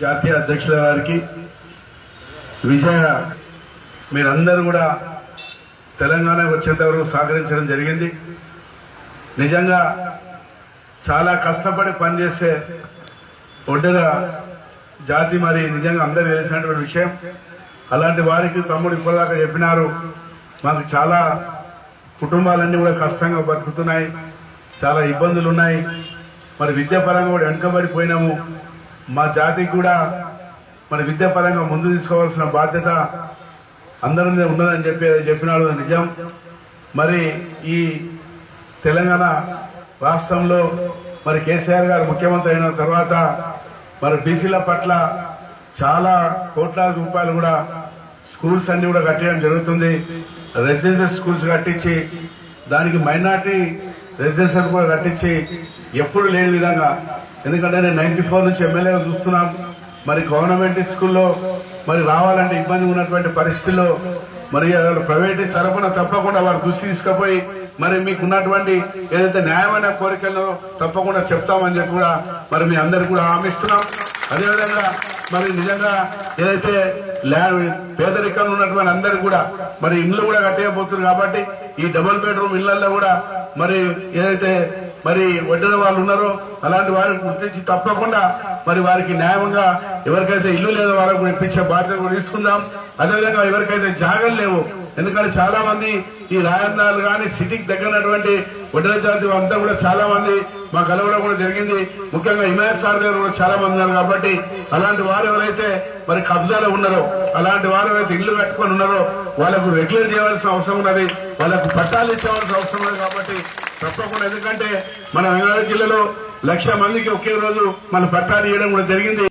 జాతీయ అధ్యక్షుల గారికి విజయ మీరందరూ కూడా తెలంగాణ వచ్చేంత వరకు సహకరించడం జరిగింది. నిజంగా చాలా కష్టపడి పనిచేసే ఒడ్డుగా జాతి మరి నిజంగా అందరూ తెలిసినటువంటి విషయం. అలాంటి వారికి తమ్ముడు ఇప్పటిదాకా చెప్పినారు, మాకు చాలా కుటుంబాలన్నీ కూడా కష్టంగా బతుకుతున్నాయి, చాలా ఇబ్బందులు ఉన్నాయి, మరి విద్యాపరంగా కూడా వెనుకబడిపోయినాము, మా జాతికి కూడా మరి విద్యాపరంగా ముందు తీసుకోవాల్సిన బాధ్యత అందరి మీద ఉన్నదని చెప్పినాడు. నిజం. మరి ఈ తెలంగాణ రాష్ట్రంలో మరి కేసీఆర్ గారు ముఖ్యమంత్రి అయిన తర్వాత మరి బీసీల పట్ల చాలా కోట్లాది రూపాయలు కూడా స్కూల్స్ అన్ని కూడా కట్టడం జరుగుతుంది. రెసిడెన్షియల్ స్కూల్స్ కట్టించి దానికి మైనార్టీ రెసిడెన్షియల్ కూడా కట్టించి ఎప్పుడు లేని విధంగా, ఎందుకంటే నేను 94 నుంచి ఎమ్మెల్యేగా చూస్తున్నాం. మరి గవర్నమెంట్ స్కూల్లో మరి రావాలంటే ఇబ్బంది ఉన్నటువంటి పరిస్థితుల్లో మరి ప్రైవేట్ తరఫున తప్పకుండా వారు దృష్టి తీసుకుపోయి మరి మీకున్నటువంటి ఏదైతే న్యాయమైన కోరికల్లో తప్పకుండా చెప్తామని చెప్పి కూడా మరి మీ అందరికీ కూడా హామీ ఇస్తున్నాం. అదేవిధంగా మరి నిజంగా ఏదైతే పేదరికంలో ఉన్నటువంటి అందరికీ కూడా మరి ఇళ్లు కూడా కట్టేయబోతున్నారు కాబట్టి ఈ డబుల్ బెడ్రూమ్ ఇళ్లలో కూడా మరి ఏదైతే మరి వడ్డిన వాళ్ళు ఉన్నారో అలాంటి వారికి గుర్తించి తప్పకుండా మరి వారికి న్యాయంగా ఎవరికైతే ఇల్లు లేదో వాళ్ళకు ఇప్పించే బాధ్యత కూడా తీసుకుందాం. అదేవిధంగా ఎవరికైతే జాగలు లేవు, ఎందుకంటే చాలా మంది ఈ రాజధానులు కానీ సిటీకి దగ్గరటువంటి వడ్డల జాతి అంతా కూడా చాలా మంది మా కలవడం కూడా జరిగింది. ముఖ్యంగా హిమాయత్ సార్ దగ్గర కూడా చాలా మంది ఉన్నారు కాబట్టి అలాంటి వారు ఎవరైతే మరి కబ్జాలో ఉన్నారో, అలాంటి వారు ఎవరైతే ఇల్లు కట్టుకొని ఉన్నారో వాళ్ళకు రెగ్యులర్ చేయవలసిన అవసరం ఉన్నది, వాళ్ళకు పట్టాలు ఇచ్చేవలసిన అవసరం ఉన్నది. కాబట్టి తప్పకుండా, ఎందుకంటే మన రంగారెడ్డి జిల్లాలో 1,00,000 మందికి ఒకే రోజు మన పట్టాలు ఇవ్వడం కూడా జరిగింది.